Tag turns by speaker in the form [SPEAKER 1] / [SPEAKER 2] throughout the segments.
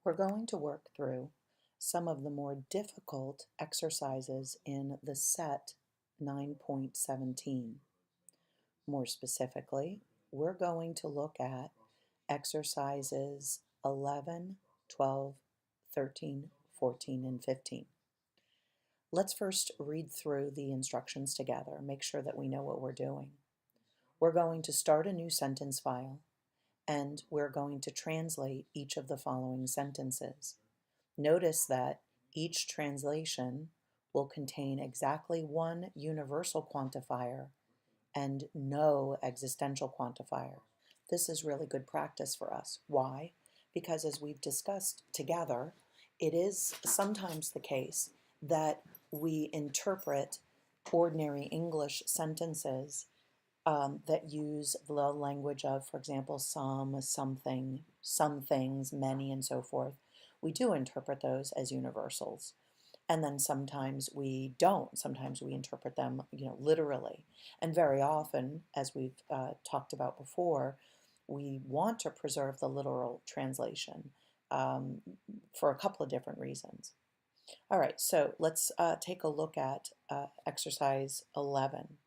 [SPEAKER 1] We're going to work through some of the more difficult exercises in the set 9.17. More specifically, we're going to look at exercises 11, 12, 13, 14, and 15. Let's first read through the instructions together, make sure that we know what we're doing. We're going to start a new sentence file, and we're going to translate each of the following sentences. Notice that each translation will contain exactly one universal quantifier and no existential quantifier. This is really good practice for us. Why? Because as we've discussed together, it is sometimes the case that we interpret ordinary English sentences that use the language of, for example, some, something, some things, many, and so forth. We do interpret those as universals. And then sometimes we don't. Sometimes we interpret them, literally. And very often, as we've talked about before, we want to preserve the literal translation for a couple of different reasons. All right, so let's take a look at exercise 11.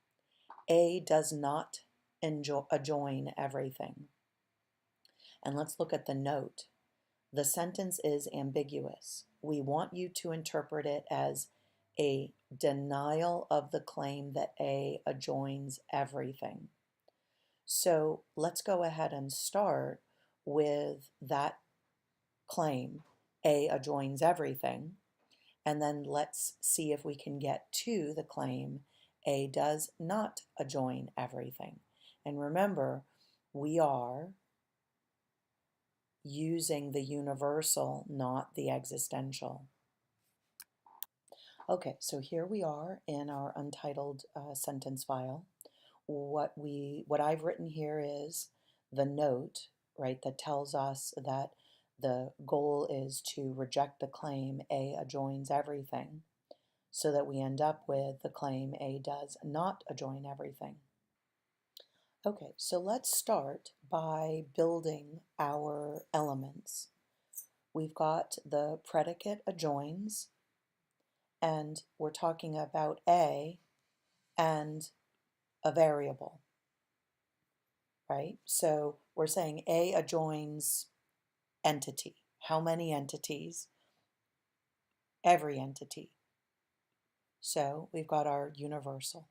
[SPEAKER 1] A does not adjoin everything. And let's look at the note. The sentence is ambiguous. We want you to interpret it as a denial of the claim that A adjoins everything. So let's go ahead and start with that claim, A adjoins everything, and then let's see if we can get to the claim A does not adjoin everything. And remember, we are using the universal, not the existential. Okay, so here we are in our untitled sentence file. What I've written here is the note, right, that tells us that the goal is to reject the claim A adjoins everything, so that we end up with the claim A does not adjoin everything. Okay, so let's start by building our elements. We've got the predicate adjoins, and we're talking about A and a variable, right? So we're saying A adjoins entity. How many entities? Every entity. So we've got our universal.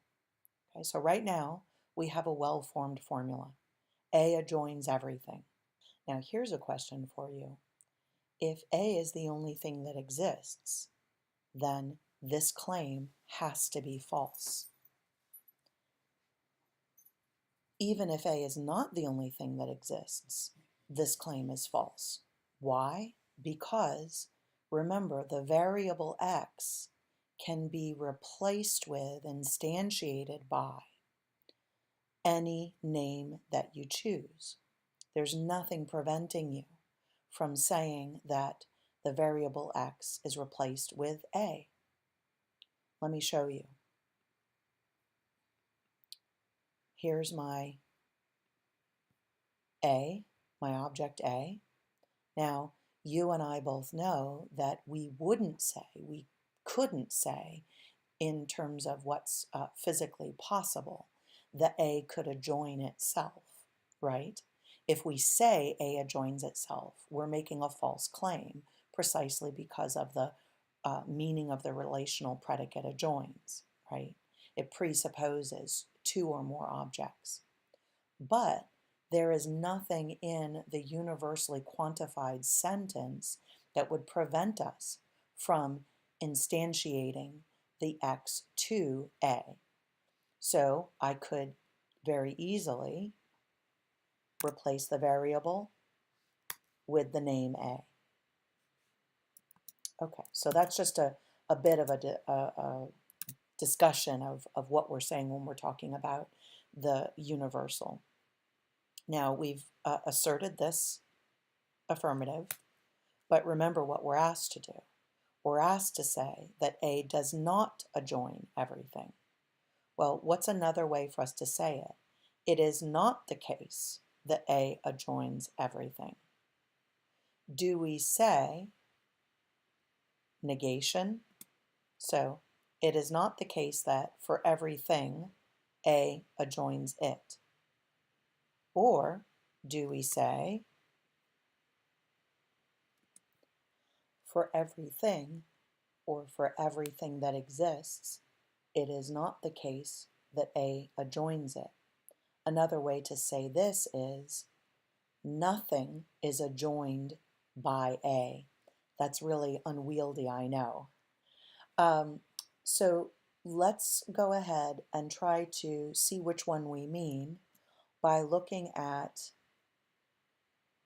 [SPEAKER 1] Okay, so right now we have a well-formed formula. A adjoins everything. Now here's a question for you. If A is the only thing that exists, then this claim has to be false. Even if A is not the only thing that exists, this claim is false. Why? Because, remember, the variable x can be replaced with, instantiated by, any name that you choose. There's nothing preventing you from saying that the variable x is replaced with A. Let me show you. Here's my A, my object A. Now, you and I both know that we couldn't say, in terms of what's physically possible, that A could adjoin itself, right? If we say A adjoins itself, we're making a false claim precisely because of the meaning of the relational predicate adjoins, right? It presupposes two or more objects. But there is nothing in the universally quantified sentence that would prevent us from instantiating the x to A. So I could very easily replace the variable with the name A. Okay, so that's just a bit of a discussion of what we're saying when we're talking about the universal. Now we've asserted this affirmative, but remember what we're asked to do. We're asked to say that A does not adjoin everything. Well, what's another way for us to say it? It is not the case that A adjoins everything. do we say negation? So it is not the case that for everything A adjoins it. Or do we say for everything, or for everything that exists, it is not the case that A adjoins it? Another way to say this is nothing is adjoined by A. That's really unwieldy, I know. So let's go ahead and try to see which one we mean by looking at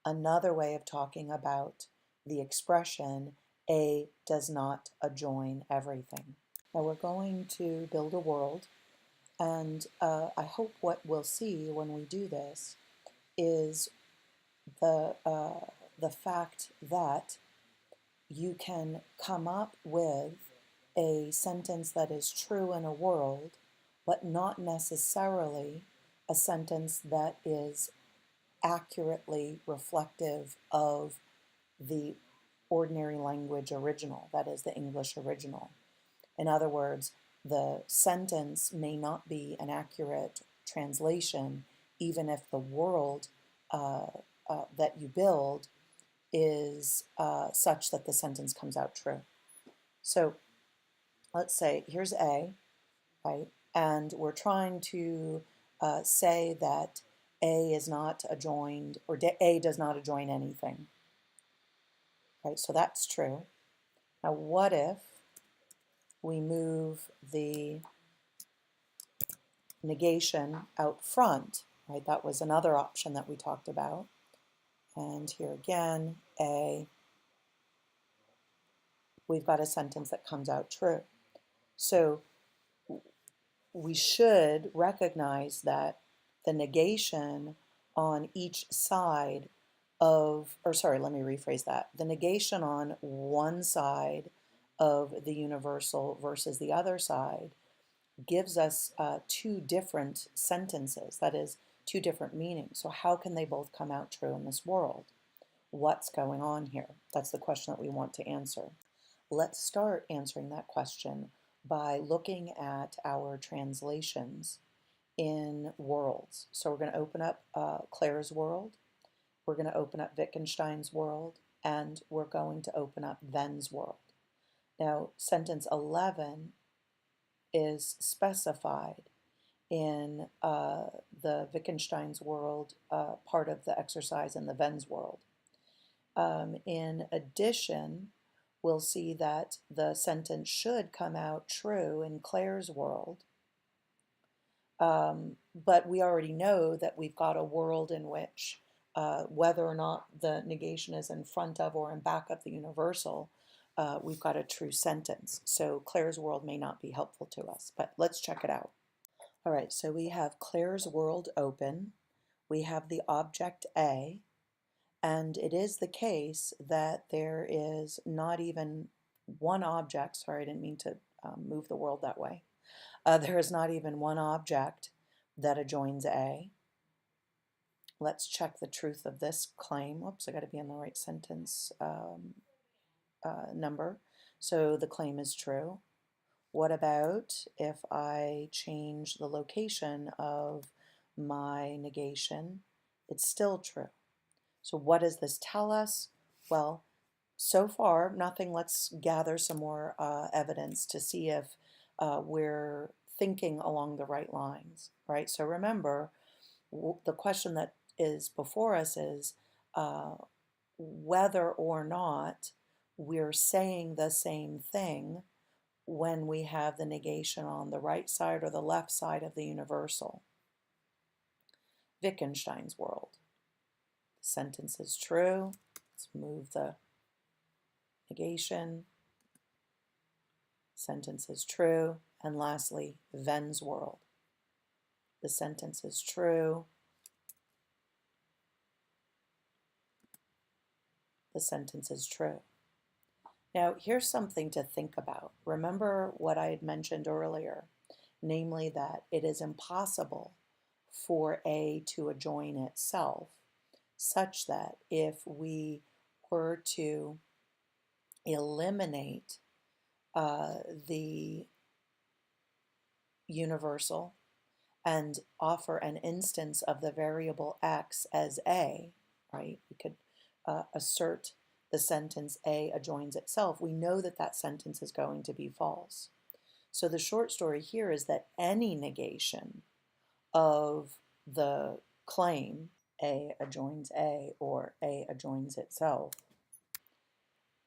[SPEAKER 1] another way of talking about the expression A does not adjoin everything. Now we're going to build a world, and I hope what we'll see when we do this is the, the fact that you can come up with a sentence that is true in a world, but not necessarily a sentence that is accurately reflective of the ordinary language original, that is the English original. In other words, the sentence may not be an accurate translation, even if the world that you build is such that the sentence comes out true. So let's say here's A, right? And we're trying to say that A is not adjoined, or A does not adjoin anything, right? So that's true. Now what if we move the negation out front, right? That was another option that we talked about. And here again, A, we've got a sentence that comes out true. So we should recognize that the negation on each side of, or sorry, let me rephrase that. The negation on one side of the universal versus the other side gives us two different sentences, that is, two different meanings. So how can they both come out true in this world? What's going on here? That's the question that we want to answer. Let's start answering that question by looking at our translations in worlds. So we're going to open up Claire's world, we're going to open up Wittgenstein's world, and we're going to open up Venn's world. Now, sentence 11 is specified in the Wittgenstein's world part of the exercise in the Venn's world. In addition, we'll see that the sentence should come out true in Claire's world, but we already know that we've got a world in which whether or not the negation is in front of or in back of the universal, we've got a true sentence. So Claire's world may not be helpful to us, but let's check it out. All right, so we have Claire's world open. We have the object A, and it is the case that there is not even one object. Sorry, I didn't mean to move the world that way. There is not even one object that adjoins A. Let's check the truth of this claim. Whoops, I got to be in the right sentence number. So the claim is true. What about if I change the location of my negation? It's still true. So what does this tell us? Well, so far, nothing. Let's gather some more evidence to see if we're thinking along the right lines, right? So remember, the question that is before us is whether or not we're saying the same thing when we have the negation on the right side or the left side of the universal. Wittgenstein's world. The sentence is true. Let's move the negation. Sentence is true. And lastly, Venn's world. The sentence is true. The sentence is true. Now, here's something to think about. Remember what I had mentioned earlier, namely that it is impossible for A to adjoin itself, such that if we were to eliminate the universal and offer an instance of the variable x as a, right? We could assert the sentence A adjoins itself. We know that that sentence is going to be false. So the short story here is that any negation of the claim A adjoins A or A adjoins itself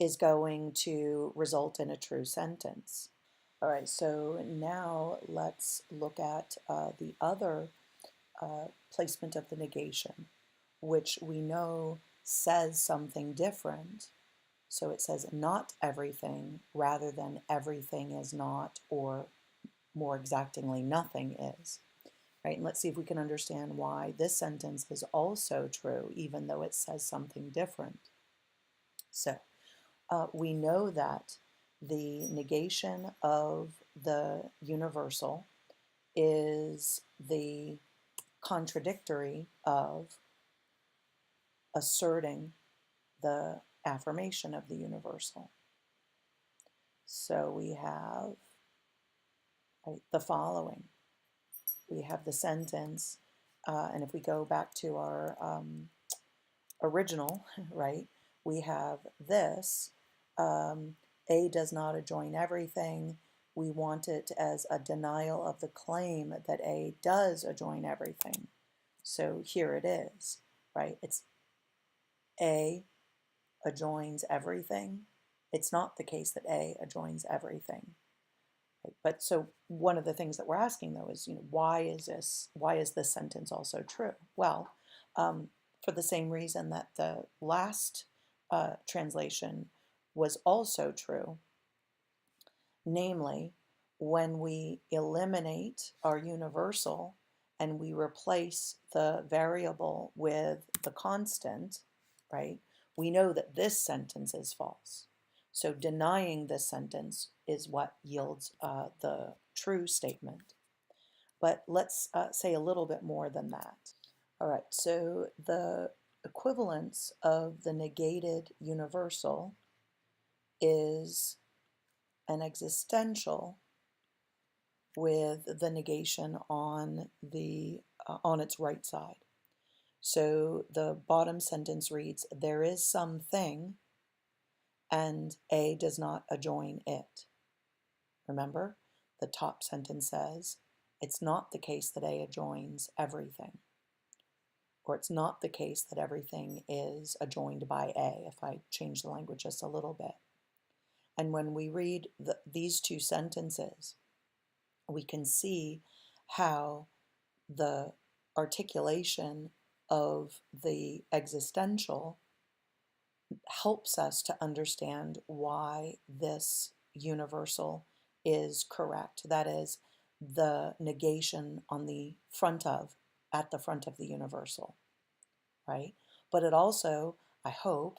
[SPEAKER 1] is going to result in a true sentence. All right, so now let's look at the other placement of the negation, which we know says something different. So it says not everything rather than everything is not, or more exactingly, nothing is. Right? And let's see if we can understand why this sentence is also true, even though it says something different. So we know that the negation of the universal is the contradictory of asserting the affirmation of the universal. So we have, right, the following. We have the sentence, and if we go back to our original, right, we have this, A does not adjoin everything. We want it as a denial of the claim that A does adjoin everything. So here it is, right? It's A adjoins everything. It's not the case that A adjoins everything. Right? But so one of the things that we're asking though is, why is this sentence also true? Well, for the same reason that the last translation was also true, namely, when we eliminate our universal and we replace the variable with the constant, right, we know that this sentence is false. So denying this sentence is what yields the true statement. But let's say a little bit more than that. All right, so the equivalence of the negated universal is an existential with the negation on its right side. So the bottom sentence reads, there is something and A does not adjoin it. Remember, the top sentence says, it's not the case that A adjoins everything, or it's not the case that everything is adjoined by A, if I change the language just a little bit. And when we read these two sentences, we can see how the articulation of the existential helps us to understand why this universal is correct. That is, the negation on the front of, at the front of the universal, right? But it also, I hope,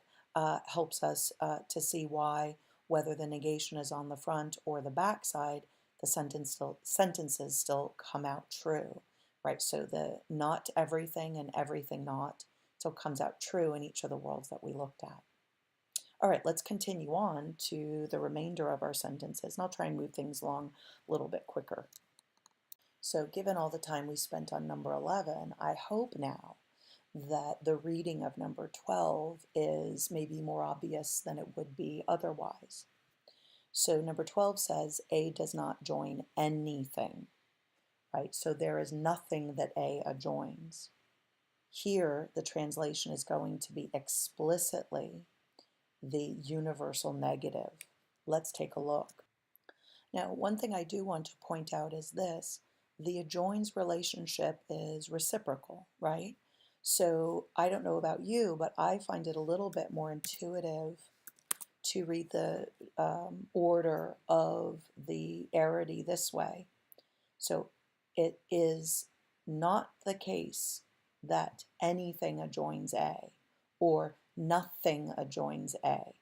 [SPEAKER 1] helps us to see why, whether the negation is on the front or the back side, the sentences still come out true, right? So the not everything and everything not still comes out true in each of the worlds that we looked at. All right, let's continue on to the remainder of our sentences, and I'll try and move things along a little bit quicker. So given all the time we spent on number 11, I hope now that the reading of number 12 is maybe more obvious than it would be otherwise. So number 12 says A does not join anything, right? So there is nothing that A adjoins. Here, the translation is going to be explicitly the universal negative. Let's take a look. Now, one thing I do want to point out is this. The adjoins relationship is reciprocal, right? So I don't know about you, but I find it a little bit more intuitive to read the order of the arity this way. So it is not the case that anything adjoins A or nothing adjoins A,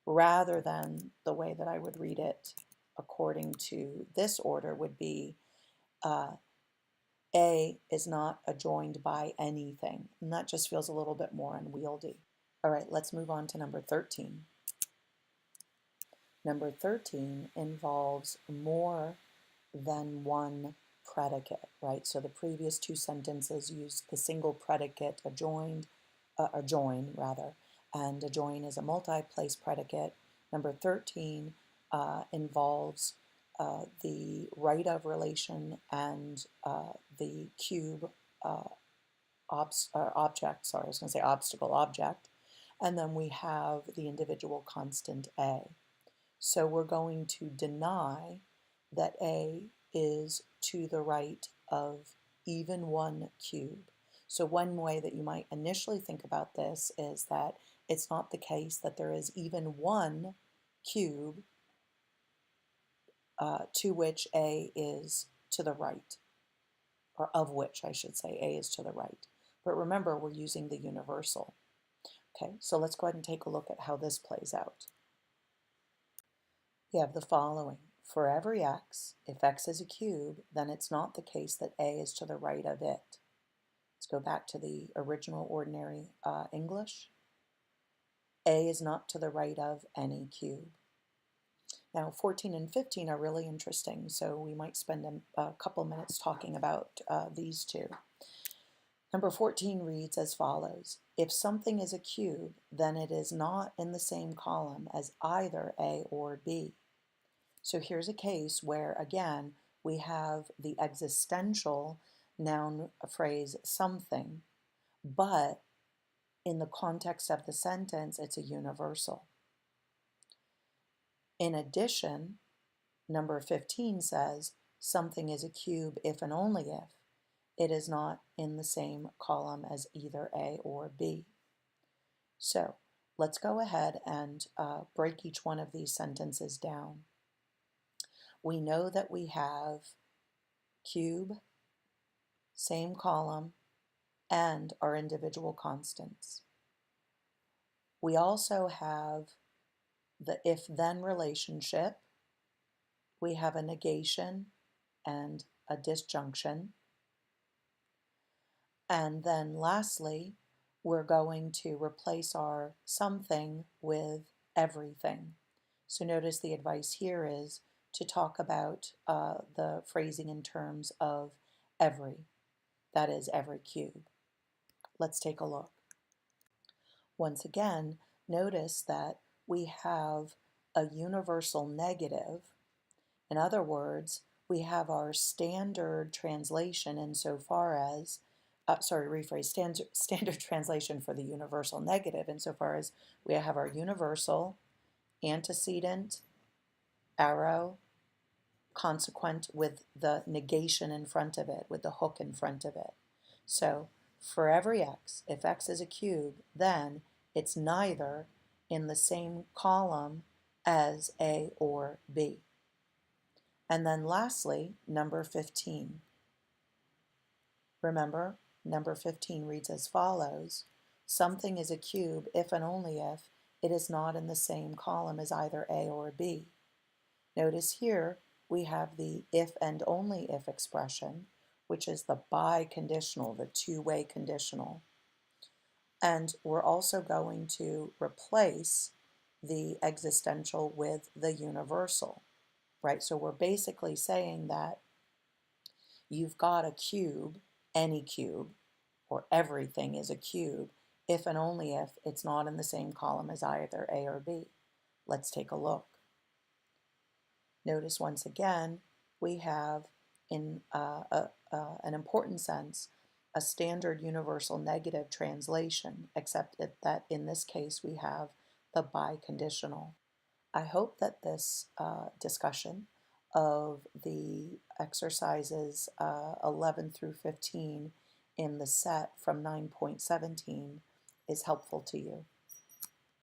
[SPEAKER 1] rather than the way that I would read it according to this order would be A is not adjoined by anything. And that just feels a little bit more unwieldy. All right, let's move on to number 13. Number 13 involves more than one predicate, right? So the previous two sentences used the single predicate adjoined, adjoin rather, and adjoin is a multi-place predicate. Number 13 involves the right of relation and the cube object, sorry, I was going to say obstacle object, and then we have the individual constant a. So we're going to deny that a is to the right of even one cube. So one way that you might initially think about this is that it's not the case that there is even one cube to which a is to the right, or of which I should say a is to the right. But remember, we're using the universal. Okay, so let's go ahead and take a look at how this plays out. We have the following. For every x, if x is a cube, then it's not the case that a is to the right of it. Let's go back to the original ordinary English. A is not to the right of any cube. Now 14 and 15 are really interesting, so we might spend a couple minutes talking about these two. Number 14 reads as follows. If something is a cube, then it is not in the same column as either A or B. So here's a case where, again, we have the existential noun phrase something, but in the context of the sentence, it's a universal. In addition, number 15 says something is a cube if and only if it is not in the same column as either A or B. So let's go ahead and break each one of these sentences down. We know that we have cube, same column, and our individual constants. We also have the if-then relationship. We have a negation and a disjunction. And then lastly, we're going to replace our something with everything. So notice the advice here is to talk about the phrasing in terms of every, that is every cube. Let's take a look. Once again, notice that we have a universal negative. In other words, we have our standard translation insofar as standard translation for the universal negative insofar as we have our universal, antecedent, arrow, consequent with the negation in front of it, with the hook in front of it. So for every x, if x is a cube, then it's neither in the same column as A or B. And then lastly, number 15. Remember, number 15 reads as follows. Something is a cube if and only if it is not in the same column as either A or B. Notice here we have the if and only if expression, which is the biconditional, the two-way conditional. And we're also going to replace the existential with the universal, right? So we're basically saying that you've got a cube, any cube, or everything is a cube, if and only if it's not in the same column as either A or B. Let's take a look. Notice once again, we have in an important sense a standard universal negative translation, except that in this case we have the biconditional. I hope that this discussion of the exercises 11 through 15 in the set from 9.17 is helpful to you.